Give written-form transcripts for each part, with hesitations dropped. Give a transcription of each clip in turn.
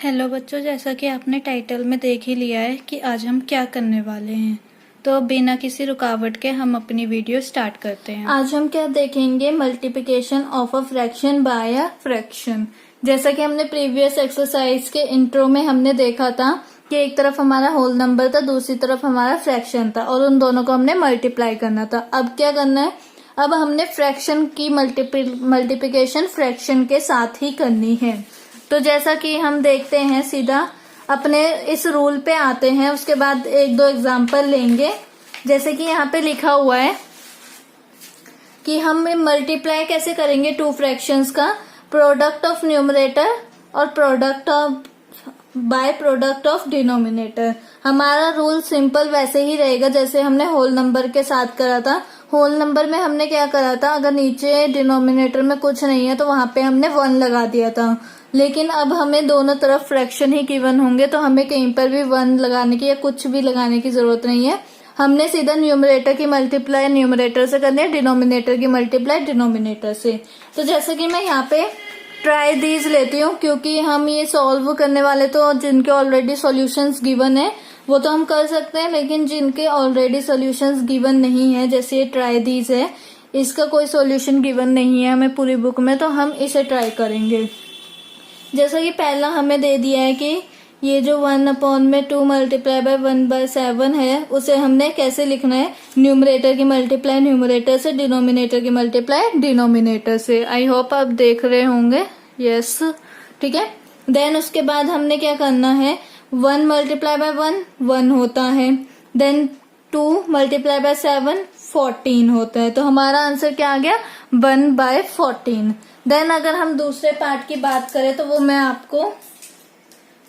Hello बच्चों, जैसा कि आपने टाइटल में देख ही लिया है कि आज हम क्या करने वाले हैं। तो बिना किसी रुकावट के हम अपनी वीडियो स्टार्ट करते हैं। आज हम क्या देखेंगे, multiplication of a fraction by a fraction. जैसा कि हमने प्रीवियस एक्सरसाइज के इंट्रो में हमने देखा था कि एक तरफ हमारा होल नंबर था, दूसरी तरफ हमारा फ्रैक्शन था और उन दोनों को हमने मल्टीप्लाई करना था। अब क्या करना है, अब हमने फ्रैक्शन की मल्टीप्लिकेशन फ्रैक्शन के साथ ही करनी है। तो जैसा कि हम देखते हैं, सीधा अपने इस रूल पे आते हैं, उसके बाद एक दो एग्जांपल लेंगे। जैसे कि यहाँ पे लिखा हुआ है कि हम मल्टीप्लाई कैसे करेंगे टू फ्रैक्शंस का, प्रोडक्ट ऑफ न्यूमरेटर और product of by product of denominator. हमारा रूल सिंपल वैसे ही रहेगा जैसे हमने होल नंबर के साथ करा था। होल नंबर में हमने क्या करा था, अगर नीचे डिनोमिनेटर में कुछ नहीं है तो वहां पे हमने 1 लगा दिया था। लेकिन अब हमें दोनों तरफ फ्रैक्शन ही गिवन होंगे तो हमें कहीं पर भी 1 लगाने की या कुछ भी लगाने की जरूरत नहीं है। हमने सीधा न्यूमरेटर की मल्टीप्लाई न्यूमरेटर से करनी है, डिनोमिनेटर की मल्टीप्लाई डिनोमिनेटर से। तो जैसे कि मैं यहाँ पे ट्राई दीज लेती हूँ, क्योंकि हम ये सॉल्व करने वाले तो जिनके ऑलरेडी सॉल्यूशंस गिवन है वो तो हम कर सकते हैं, लेकिन जिनके ऑलरेडी सॉल्यूशंस गिवन नहीं है, जैसे ये ट्राई दीज है, इसका कोई सॉल्यूशन गिवन नहीं है हमें पूरी बुक में, तो हम इसे ट्राई करेंगे। जैसा कि पहला हमें दे दिया है कि ये जो 1/2 मल्टीप्लाई बाय 1/7 है, उसे हमने कैसे लिखना है, न्यूमरेटर की मल्टीप्लाई न्यूमरेटर से, डिनोमिनेटर की मल्टीप्लाई डिनोमिनेटर से। आई होप आप देख रहे होंगे। यस, ठीक है। देन उसके बाद हमने क्या करना है, 1 मल्टीप्लाई बाय 1 होता है, देन 2 मल्टीप्लाई बाय 7 14 होता है। तो हमारा आंसर क्या आ गया, 1/14। देन अगर हम दूसरे पार्ट की बात करें तो वो मैं आपको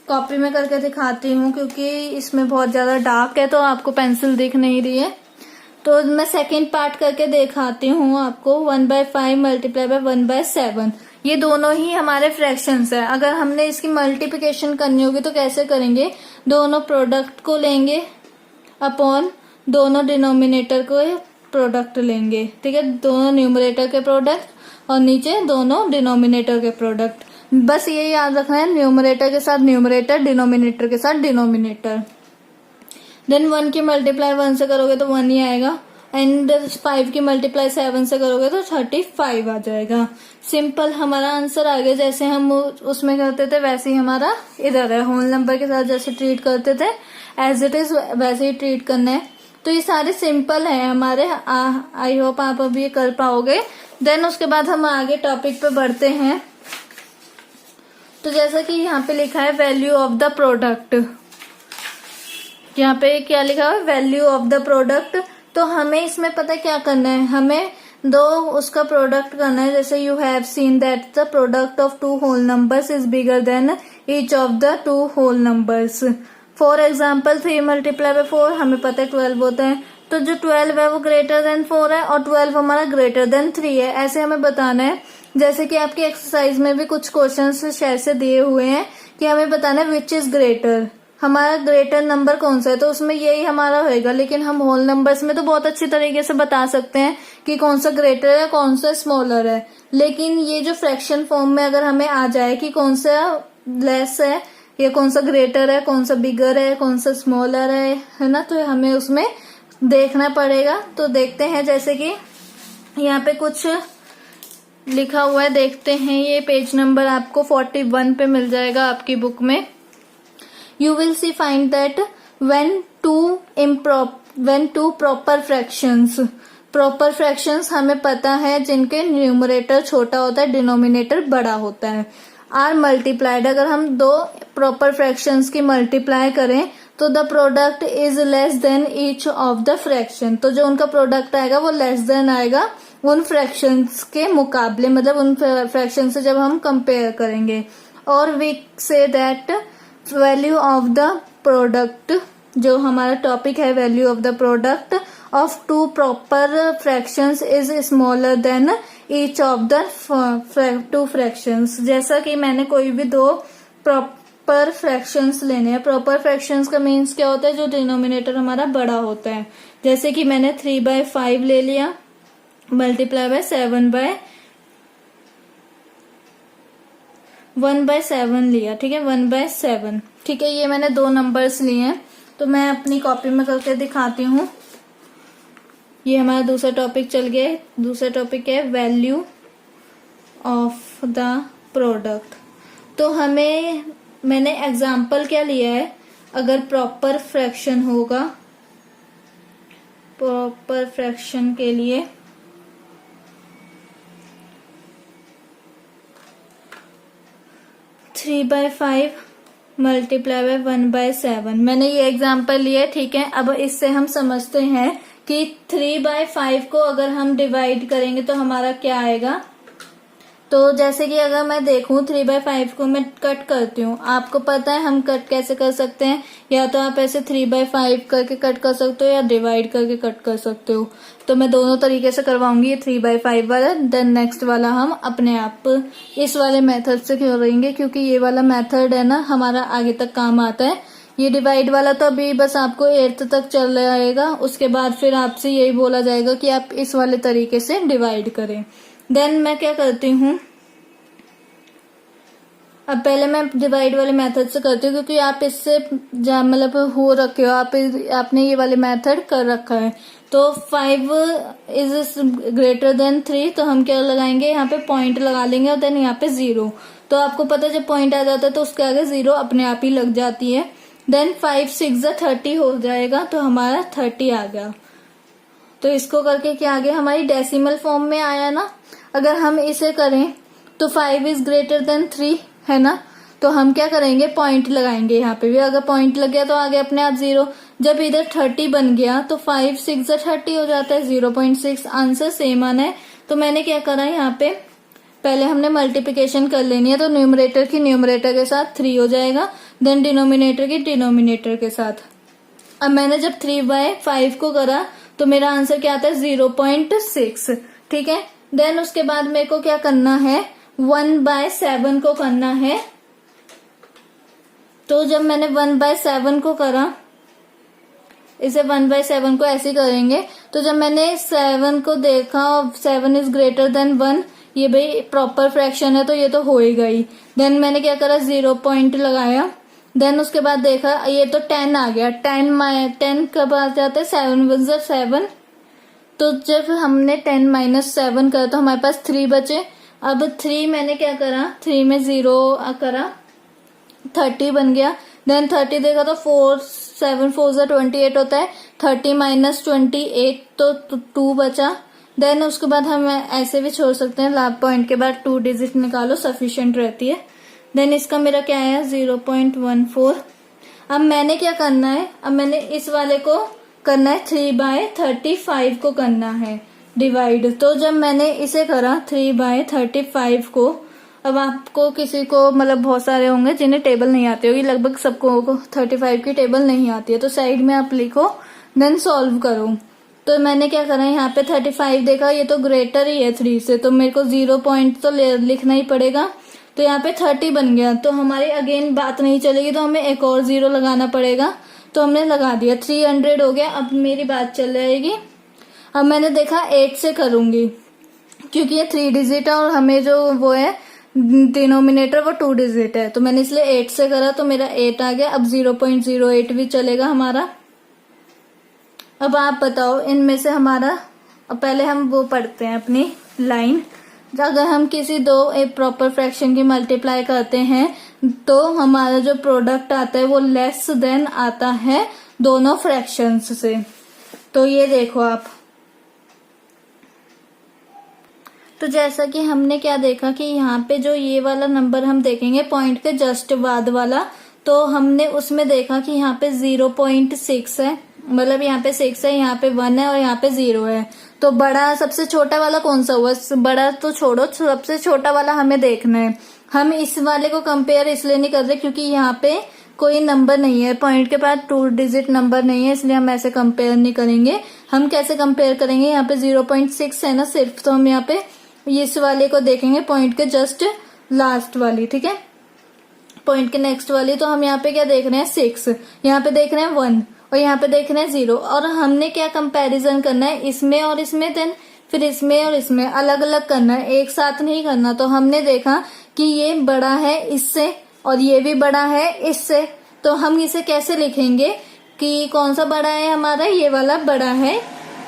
कॉपी में करके दिखाती हूँ, क्योंकि इसमें बहुत ज्यादा डार्क है तो आपको पेंसिल दिख नहीं रही है। तो मैं सेकेंड पार्ट करके दिखाती हूँ आपको। 1/5 मल्टीप्लाई बाय 1/7, ये दोनों ही हमारे फ्रैक्शंस है। अगर हमने इसकी मल्टीप्लिकेशन करनी होगी तो कैसे करेंगे, दोनों प्रोडक्ट को लेंगे अपॉन दोनों डिनोमिनेटर को प्रोडक्ट लेंगे, ठीक है। दोनों न्यूमरेटर के प्रोडक्ट और नीचे दोनों डिनोमिनेटर के प्रोडक्ट। बस ये याद रखना है, न्यूमरेटर के साथ न्यूमरेटर, डिनोमिनेटर के साथ डिनोमिनेटर। देन 1 की मल्टीप्लाई 1 से करोगे तो 1 ही आएगा, एंड 5 की मल्टीप्लाई 7 से करोगे तो 35 आ जाएगा। सिंपल हमारा आंसर आ गया। जैसे हम उसमें करते थे वैसे ही हमारा इधर है, होल नंबर के साथ जैसे ट्रीट करते थे एज इट इज वैसे ही ट्रीट करना है। तो ये सारे सिंपल है हमारे। आई होप आप अभी ये कर पाओगे। देन उसके बाद हम आगे टॉपिक पे बढ़ते हैं। तो जैसा कि यहाँ पे लिखा है वैल्यू ऑफ द प्रोडक्ट, यहाँ पे क्या लिखा है, वैल्यू ऑफ द प्रोडक्ट। तो हमें इसमें पता क्या करना है, हमें दो उसका प्रोडक्ट करना है। जैसे you have seen that the product of 2 whole numbers is bigger than each of the 2 whole numbers. For example 3 multiply by 4 हमें पता है 12 होता है, तो जो 12 है वो ग्रेटर देन 4 है और 12 हमारा ग्रेटर देन 3 है। ऐसे हमें बताना है। जैसे कि आपकी एक्सरसाइज में भी कुछ क्वेश्चंस शायद से दिए हुए हैं कि हमें बताना है विच इज ग्रेटर, हमारा ग्रेटर नंबर कौन सा है, तो उसमें यही हमारा होएगा। लेकिन हम होल नंबर्स में तो बहुत अच्छी तरीके से बता सकते हैं कि कौन सा ग्रेटर है कौन सा स्मॉलर है, लेकिन ये जो फ्रैक्शन फॉर्म में अगर हमें आ जाए कि कौन सा लेस है या कौन सा ग्रेटर है, कौन सा बिगर है, कौन सा स्मॉलर है ना, तो हमें उसमें देखना पड़ेगा। तो देखते हैं, जैसे कि यहाँ पे कुछ लिखा हुआ है, देखते हैं। ये पेज नंबर आपको 41 पे मिल जाएगा आपकी बुक में। You will see find that when two proper fractions हमें पता है जिनके न्यूमरेटर छोटा होता है, डिनोमिनेटर बड़ा होता है, आर मल्टीप्लाइड। अगर हम दो प्रॉपर फ्रैक्शंस की मल्टीप्लाई करें तो the product is less than each of the fraction. तो जो उनका प्रोडक्ट आएगा वो लेस देन आएगा उन फ्रैक्शंस के मुकाबले, मतलब उन फ्रैक्शन से जब हम कंपेयर करेंगे। और we say that value of the product, जो हमारा टॉपिक है value of the product of 2 proper fractions is smaller than each of the 2 fractions. जैसा कि मैंने कोई भी 2 प्रॉपर फ्रैक्शंस लेने हैं। प्रॉपर फ्रैक्शंस का मीन्स क्या होता है, जो डिनोमिनेटर हमारा बड़ा होता है। जैसे कि मैंने 3/5 ले लिया मल्टीप्लाई बाय 7/, 1/7 लिया, ठीक है, 1/7, ठीक है। ये मैंने 2 नंबर्स लिए हैं, तो मैं अपनी कॉपी में करके दिखाती हूँ। ये हमारा दूसरा टॉपिक चल गया है। दूसरा टॉपिक है वैल्यू ऑफ द प्रोडक्ट। तो मैंने एग्जाम्पल क्या लिया है, अगर प्रॉपर फ्रैक्शन होगा, प्रॉपर फ्रैक्शन के लिए 3/5 मल्टीप्लाई बाय 1/7, मैंने ये एग्जाम्पल लिया, ठीक है। अब इससे हम समझते हैं कि 3/5 को अगर हम डिवाइड करेंगे तो हमारा क्या आएगा। तो जैसे कि अगर मैं देखूं 3/5 को मैं कट करती हूँ, आपको पता है हम कट कैसे कर सकते हैं, या तो आप ऐसे 3/5 करके कट कर सकते हो या डिवाइड करके कट कर सकते हो। तो मैं दोनों तरीके से करवाऊंगी, ये 3/5 वाला, देन नेक्स्ट वाला हम अपने आप इस वाले मेथड से करेंगे, क्योंकि ये वाला मेथड है ना हमारा आगे तक काम आता है। ये डिवाइड वाला तो अभी बस आपको 8th तक चल जाएगा, उसके बाद फिर आपसे यही बोला जाएगा कि आप इस वाले तरीके से डिवाइड करें। देन मैं क्या करती हूँ, अब पहले मैं डिवाइड वाले मेथड से करती हूँ, क्योंकि आप इससे मतलब हो रखे हो, आपने ये वाले मेथड कर रखा है। तो 5 इज ग्रेटर देन 3, तो हम क्या लगाएंगे, यहाँ पे पॉइंट लगा लेंगे और देन यहाँ पे 0। तो आपको पता है जब पॉइंट आ जाता है तो उसके आगे 0 अपने आप ही लग जाती है। देन 5 6 30 हो जाएगा, तो हमारा 30 आ गया। तो इसको करके क्या आ गया, हमारी डेसिमल फॉर्म में आया ना। अगर हम इसे करें तो 5 इज ग्रेटर देन 3 है ना, तो हम क्या करेंगे, पॉइंट लगाएंगे। यहाँ पे भी अगर पॉइंट लग गया तो आगे अपने आप 0। जब इधर 30 बन गया तो 5 6 30 हो जाता है, 0.6 आंसर सेम आना है। तो मैंने क्या करा, यहाँ पे पहले हमने मल्टीप्लिकेशन कर लेनी है, तो न्यूमरेटर की न्यूमरेटर के साथ 3 हो जाएगा, देन डिनोमिनेटर की डिनोमिनेटर के साथ। अब मैंने जब 3/5 को करा तो मेरा आंसर क्या आता है, 0.6, ठीक है। देन उसके बाद मेरे को क्या करना है, 1/7 को करना है। तो जब मैंने 1/7 को करा, इसे 1/7 को ऐसे करेंगे, तो जब मैंने 7 को देखा, 7 इज ग्रेटर देन 1, ये भाई प्रॉपर फ्रैक्शन है तो ये तो होएगा ही। देन मैंने क्या करा, 0 पॉइंट लगाया। देन उसके बाद देखा ये तो 10 आ गया। 10 कब आ जाता है, 7 1 7। तो जब हमने 10 - 7 करा तो हमारे पास 3 बचे। अब 3 मैंने क्या करा, 3 में 0 करा, 30 बन गया। देन 30 देखा तो 7 4 28 होता है, 30 - 28 तो 2 बचा। देन उसके बाद हम ऐसे भी छोड़ सकते हैं, लास्ट पॉइंट के बाद 2 डिजिट निकालो, सफिशिएंट रहती है। देन इसका मेरा क्या आया, 0.14। अब मैंने क्या करना है, अब मैंने इस वाले को करना है 3/35 को करना है डिवाइड। तो जब मैंने इसे करा 3/35 को, अब आपको किसी को मतलब बहुत सारे होंगे जिन्हें टेबल नहीं आती होगी, लगभग सबको 35 की टेबल नहीं आती है, तो साइड में आप लिखो, देन सॉल्व करो। तो मैंने क्या करा, यहाँ पे 35 देखा, ये तो ग्रेटर ही है 3 से, तो मेरे को 0 पॉइंट तो लिखना ही पड़ेगा। तो यहाँ पे 30 बन गया, तो हमारी अगेन बात नहीं चलेगी, तो हमें एक और 0 लगाना पड़ेगा। तो हमने लगा दिया, 300 हो गया। अब मेरी बात चल जाएगी। अब मैंने देखा 8 से करूंगी, क्योंकि ये 3 डिजिट है और हमें जो वो है डिनोमिनेटर वो 2 डिजिट है, तो मैंने इसलिए 8 से करा, तो मेरा 8 आ गया। अब 0.08 भी चलेगा हमारा। अब आप बताओ इनमें से हमारा, अब पहले हम वो पढ़ते हैं अपनी लाइन। अगर हम किसी दो एक प्रॉपर फ्रैक्शन की मल्टीप्लाई करते हैं तो हमारा जो प्रोडक्ट आता है वो लेस देन आता है दोनों फ्रैक्शंस से। तो ये देखो आप, तो जैसा कि हमने क्या देखा कि यहाँ पे जो ये वाला नंबर हम देखेंगे पॉइंट के जस्ट बाद वाला, तो हमने उसमें देखा कि यहाँ पे 0.6 है, मतलब यहाँ पे 6 है, यहाँ पे 1 है और यहाँ पे 0 है। तो बड़ा सबसे छोटा वाला कौन सा हुआ, बड़ा तो छोड़ो, सबसे छोटा वाला हमें देखना है। हम इस वाले को कंपेयर इसलिए नहीं कर रहे क्योंकि यहाँ पे कोई नंबर नहीं है, पॉइंट के पास 2 डिजिट नंबर नहीं है, इसलिए हम ऐसे कंपेयर नहीं करेंगे। हम कैसे कंपेयर करेंगे, यहाँ पे 0.6 है ना सिर्फ, तो हम यहाँ पे इस वाले को देखेंगे पॉइंट के जस्ट लास्ट वाली, ठीक है, पॉइंट के नेक्स्ट वाली। तो हम यहाँ पे क्या देख रहे हैं 6, यहाँ पे देख रहे हैं 1 और यहाँ पे देख रहे हैं 0। और हमने क्या कंपैरिजन करना है, इसमें और इसमें, देन फिर इसमें और इसमें अलग अलग करना है, एक साथ नहीं करना। तो हमने देखा कि ये बड़ा है इससे और ये भी बड़ा है इससे, तो हम इसे कैसे लिखेंगे कि कौन सा बड़ा है हमारा, ये वाला बड़ा है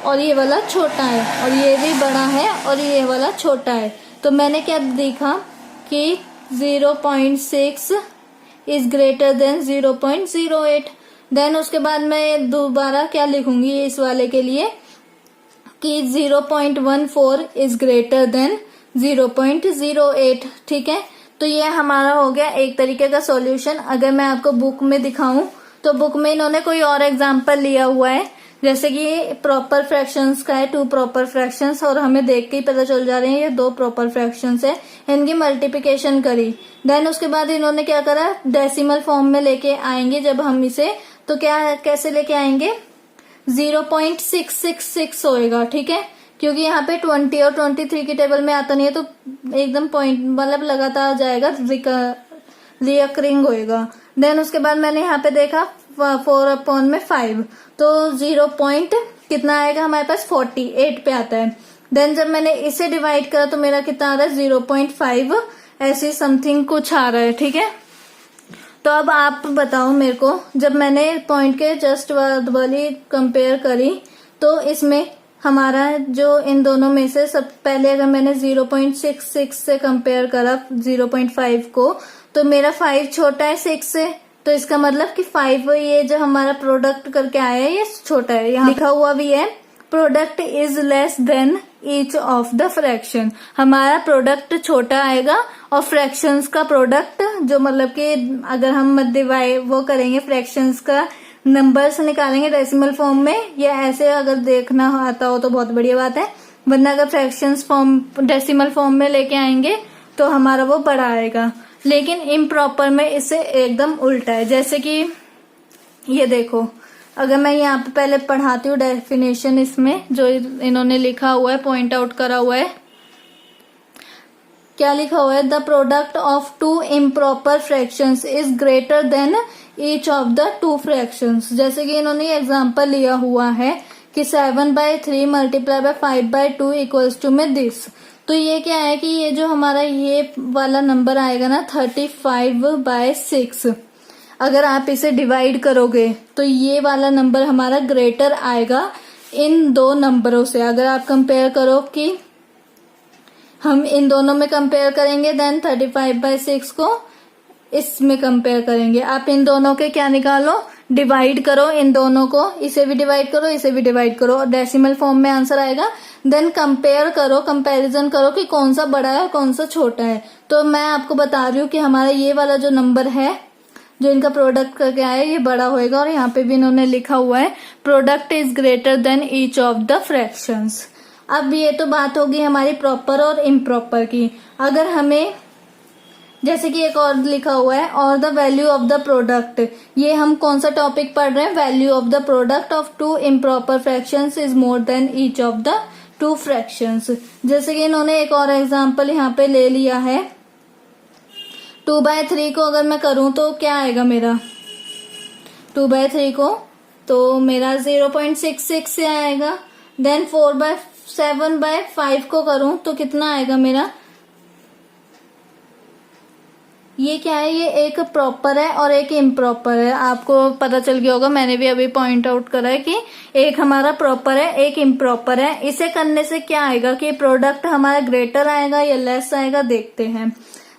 और ये वाला छोटा है, और ये भी बड़ा है और ये वाला छोटा है। तो मैंने क्या देखा कि 0.6 इज ग्रेटर देन 0.08। देन उसके बाद मैं दोबारा क्या लिखूंगी इस वाले के लिए कि 0.14 इज ग्रेटर देन 0.08। ठीक है, तो ये हमारा हो गया एक तरीके का सॉल्यूशन। अगर मैं आपको बुक में दिखाऊं तो बुक में इन्होंने कोई और एग्जाम्पल लिया हुआ है, जैसे कि प्रॉपर फ्रैक्शंस का है 2 प्रॉपर फ्रैक्शंस, और हमें देख के ही पता चल जा रहे हैं ये 2 प्रॉपर फ्रैक्शंस है, इनकी मल्टीप्लिकेशन करी। देन उसके बाद इन्होंने क्या करा, डेसिमल फॉर्म में लेके आएंगे जब हम इसे, तो क्या कैसे लेके आएंगे, 0.666 होएगा। ठीक है, क्योंकि यहाँ पे 20 और 23 की टेबल में आता नहीं है, तो एकदम पॉइंट मतलब लगातार जाएगा, रिकरिंग होएगा। देन उसके बाद मैंने यहाँ पे देखा 4/5, तो 0 पॉइंट कितना आएगा हमारे पास, 48 पे आता है। देन जब मैंने इसे डिवाइड करा तो मेरा कितना आ रहा है, 0.5 ऐसी समथिंग कुछ आ रहा है। ठीक है, तो अब आप बताओ मेरे को, जब मैंने पॉइंट के जस्ट वाली कंपेयर करी तो इसमें हमारा जो इन दोनों में से सब पहले अगर मैंने 0.66 से कंपेयर करा 0.5 को, तो मेरा 5 छोटा है 6 से, तो इसका मतलब कि 5 ये जो हमारा प्रोडक्ट करके आया है ये छोटा है। यहाँ लिखा हुआ भी है product is less than each of the fraction, हमारा प्रोडक्ट छोटा आएगा और फ्रैक्शंस का प्रोडक्ट जो मतलब कि अगर हम डिवाइड वो करेंगे फ्रैक्शंस का नंबर्स निकालेंगे डेसिमल फॉर्म में, या ऐसे अगर देखना आता हो तो बहुत बढ़िया बात है, वरना अगर फ्रैक्शंस फॉर्म डेसिमल फॉर्म में लेके आएंगे तो हमारा वो बड़ा आएगा। लेकिन इम्प्रॉपर में इससे एकदम उल्टा है। जैसे कि ये देखो, अगर मैं यहाँ पे पहले पढ़ाती हूँ डेफिनेशन, इसमें जो इन्होंने लिखा हुआ है, पॉइंट आउट करा हुआ है, क्या लिखा हुआ है, the product of 2 improper fractions is greater than each of the 2 fractions. जैसे कि इन्होंने एग्जांपल लिया हुआ है कि 7/3 मल्टीप्लाई बाय 5/2 इक्वल्स टू में दिस। तो ये क्या है कि ये जो हमारा ये वाला नंबर आएगा ना 35/6, अगर आप इसे डिवाइड करोगे तो ये वाला नंबर हमारा ग्रेटर आएगा इन 2 नंबरों से। अगर आप कंपेयर करो कि हम इन दोनों में कंपेयर करेंगे, देन 35/6 को इसमें कंपेयर करेंगे, आप इन दोनों के क्या निकालो, डिवाइड करो इन दोनों को, इसे भी डिवाइड करो इसे भी डिवाइड करो, और डेसिमल फॉर्म में आंसर आएगा। देन कंपेयर करो, कंपैरिजन करो कि कौन सा बड़ा है और कौन सा छोटा है। तो मैं आपको बता रही हूँ कि हमारा ये वाला जो नंबर है जो इनका प्रोडक्ट करके आया ये बड़ा होएगा, और यहाँ पे भी इन्होंने लिखा हुआ है product is greater than each of the fractions. अब ये तो बात होगी हमारी प्रॉपर और इम्प्रॉपर की। अगर हमें जैसे कि एक और लिखा हुआ है और the value of the product, ये हम कौन सा टॉपिक पढ़ रहे हैं, value of the product of 2 improper fractions is more than each of the 2 fractions. जैसे कि इन्होंने एक और एग्जांपल यहाँ पे ले लिया है, 2/3 को अगर मैं करूं तो क्या आएगा मेरा, 2/3 को तो मेरा 0.66 से आएगा। देन 7/5 को करूं तो कितना आएगा मेरा, ये क्या है, ये एक प्रॉपर है और एक इम्प्रॉपर है। आपको पता चल गया होगा, मैंने भी अभी पॉइंट आउट करा है कि एक हमारा प्रॉपर है एक इम्प्रॉपर है। इसे करने से क्या आएगा कि प्रोडक्ट हमारा ग्रेटर आएगा या लेस आएगा, देखते हैं।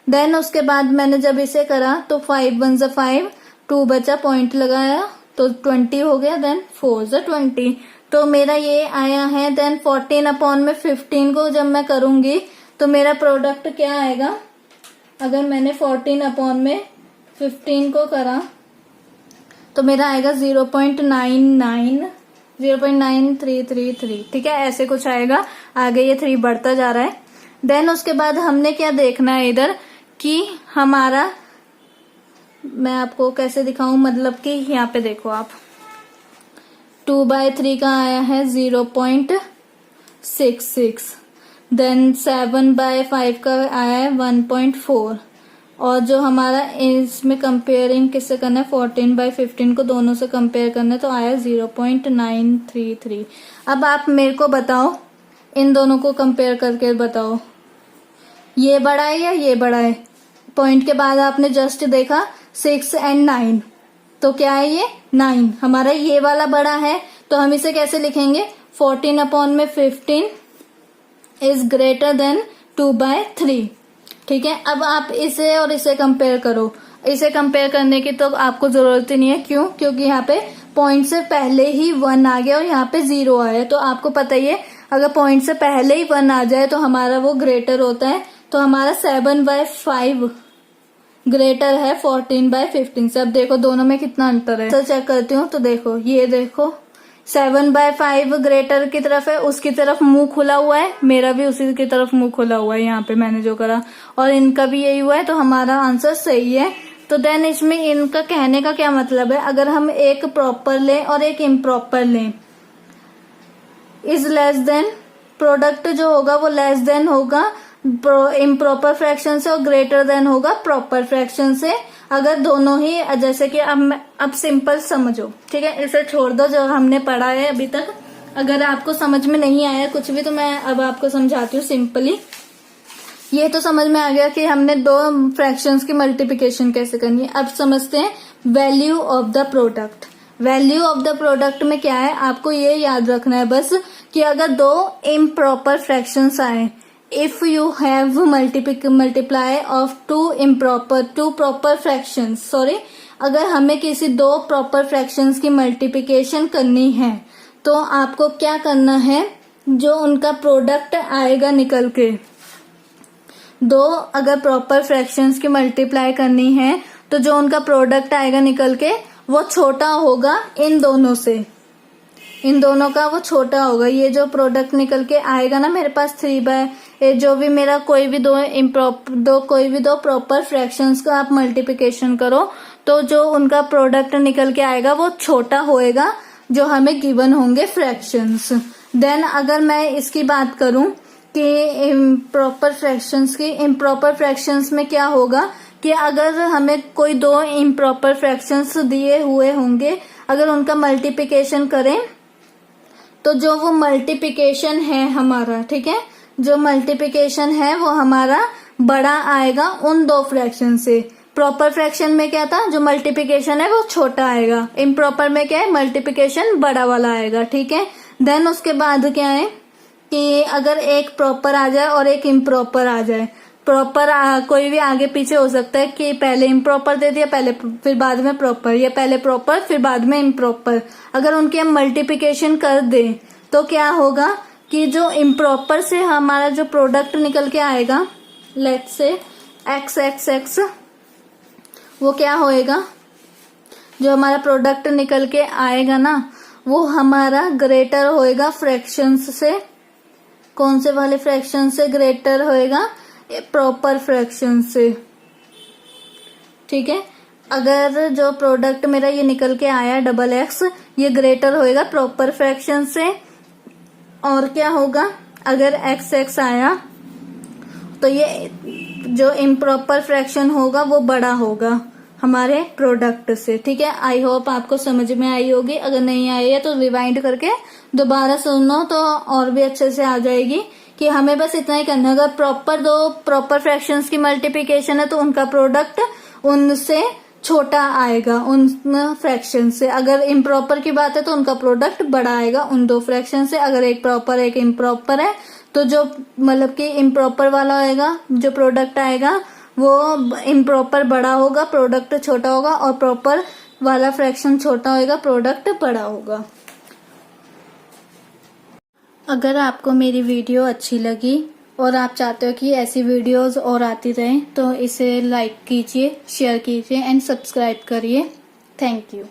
देन उसके बाद मैंने जब इसे करा तो 5 1 5, 2 बचा, पॉइंट लगाया तो 20 हो गया, देन 4 20, तो मेरा ये आया है। देन 14/15 को जब मैं करूंगी तो मेरा प्रोडक्ट क्या आएगा, अगर मैंने 14/15 को करा तो मेरा आएगा 0.9333। ठीक है, ऐसे कुछ आएगा, आगे ये 3 बढ़ता जा रहा है। देन उसके बाद हमने क्या देखना है इधर कि हमारा, मैं आपको कैसे दिखाऊं, मतलब कि यहाँ पे देखो आप, 2/3 का आया है 0.66, देन 7/5 का आया है 1.4, और जो हमारा इसमें कंपेयरिंग किससे करना है, 14/15 को दोनों से कंपेयर करना है, तो आया 0.933। अब आप मेरे को बताओ, इन दोनों को कंपेयर करके बताओ ये बड़ा है या ये बड़ा है। पॉइंट के बाद आपने जस्ट देखा 6 एंड 9, तो क्या है ये 9, हमारा ये वाला बड़ा है, तो हम इसे कैसे लिखेंगे 14/15 इज ग्रेटर देन 2/3। ठीक है, अब आप इसे और इसे कंपेयर करो। इसे कंपेयर करने की तो आपको जरूरत ही नहीं है, क्यों? क्योंकि यहाँ पे पॉइंट से पहले ही 1 आ गया और यहाँ पे 0 आया, तो आपको पता ही है अगर पॉइंट से पहले ही 1 आ जाए तो हमारा वो ग्रेटर होता है। तो हमारा 7/5 ग्रेटर है 14/15 से। अब देखो दोनों में कितना अंतर है, तो चेक करती हूँ। तो देखो, ये देखो 7/5 ग्रेटर की तरफ है, उसकी तरफ मुंह खुला हुआ है, मेरा भी उसी की तरफ मुंह खुला हुआ है यहाँ पे मैंने जो करा, और इनका भी यही हुआ है, तो हमारा आंसर सही है। तो देन इसमें इनका कहने का क्या मतलब है, अगर हम एक प्रॉपर लें और एक इम्प्रॉपर लें, इज लेस देन, प्रोडक्ट जो होगा वो लेस देन होगा इम्प्रॉपर फ्रैक्शन से और ग्रेटर देन होगा प्रॉपर फ्रैक्शन से। अगर दोनों ही, जैसे कि अब सिंपल समझो, ठीक है, इसे छोड़ दो जो हमने पढ़ा है अभी तक। अगर आपको समझ में नहीं आया कुछ भी तो मैं अब आपको समझाती हूँ सिंपली। ये तो समझ में आ गया कि हमने दो फ्रैक्शंस की मल्टीप्लिकेशन कैसे करनी है। अब समझते हैं value of the product. Value of the product में क्या है, आपको ये याद रखना है बस कि अगर दो इम्प्रॉपर फ्रैक्शंस आए, if you have multiply of two proper fractions, sorry, अगर हमें किसी दो प्रॉपर फ्रैक्शंस की मल्टीप्लिकेशन करनी है तो आपको क्या करना है, जो उनका प्रोडक्ट आएगा निकल के, दो अगर प्रॉपर फ्रैक्शंस की मल्टीप्लाई करनी है तो जो उनका प्रोडक्ट आएगा निकल के वो छोटा होगा इन दोनों से, इन दोनों का वो छोटा होगा। ये जो प्रोडक्ट निकल के आएगा ना मेरे पास 3/, जो भी मेरा कोई भी दो प्रॉपर फ्रैक्शंस का आप मल्टीप्लिकेशन करो तो जो उनका प्रोडक्ट निकल के आएगा वो छोटा होएगा जो हमें गिवन होंगे फ्रैक्शंस। देन अगर मैं इसकी बात करूं कि इम्प्रॉपर फ्रैक्शंस में क्या होगा कि अगर हमें कोई दो इम्प्रॉपर फ्रैक्शंस दिए हुए होंगे, अगर उनका मल्टीप्लिकेशन करें तो जो वो मल्टीप्लिकेशन है हमारा, ठीक है, जो मल्टीप्लिकेशन है वो हमारा बड़ा आएगा उन दो फ्रैक्शन से। प्रॉपर फ्रैक्शन में क्या था, जो मल्टीप्लिकेशन है वो छोटा आएगा, इम्प्रॉपर में क्या है, मल्टीप्लिकेशन बड़ा वाला आएगा। ठीक है, देन उसके बाद क्या है कि अगर एक प्रॉपर आ जाए और एक इम्प्रॉपर आ जाए, प्रॉपर कोई भी आगे पीछे हो सकता है कि पहले इम्प्रॉपर दे दिया, पहले फिर बाद में प्रॉपर, या पहले प्रॉपर फिर बाद में इम्प्रॉपर, अगर उनकी हम मल्टीप्लिकेशन कर दें तो क्या होगा कि जो इम्प्रॉपर से हमारा जो प्रोडक्ट निकल के आएगा, लेट्स से x, वो क्या होएगा, जो हमारा प्रोडक्ट निकल के आएगा ना वो हमारा ग्रेटर होएगा फ्रैक्शंस से। कौन से वाले फ्रैक्शन से ग्रेटर होएगा, प्रॉपर फ्रैक्शन से। ठीक है, अगर जो प्रोडक्ट मेरा ये निकल के आया XX, ये ग्रेटर होएगा प्रॉपर फ्रैक्शन से। और क्या होगा, अगर XX आया तो ये जो इम्प्रॉपर फ्रैक्शन होगा वो बड़ा होगा हमारे प्रोडक्ट से। ठीक है, आई होप आपको समझ में आई होगी। अगर नहीं आई है तो रिवाइंड करके दोबारा सुनो तो और भी अच्छे से आ जाएगी। कि हमें बस इतना ही करना है, अगर दो प्रॉपर फ्रैक्शंस की मल्टीप्लिकेशन है तो उनका प्रोडक्ट उनसे छोटा आएगा उन फ्रैक्शन से। अगर इम्प्रॉपर की बात है तो उनका प्रोडक्ट बड़ा आएगा उन दो फ्रैक्शन से। अगर एक प्रॉपर एक इम्प्रॉपर है तो जो मतलब कि इम्प्रॉपर वाला आएगा, जो प्रोडक्ट आएगा वो इम्प्रॉपर बड़ा होगा, प्रोडक्ट छोटा होगा, और प्रॉपर वाला फ्रैक्शन छोटा होगा, प्रोडक्ट बड़ा होगा। अगर आपको मेरी वीडियो अच्छी लगी और आप चाहते हो कि ऐसी वीडियोस और आती रहें तो इसे लाइक कीजिए, शेयर कीजिए एंड सब्सक्राइब करिए। Thank you.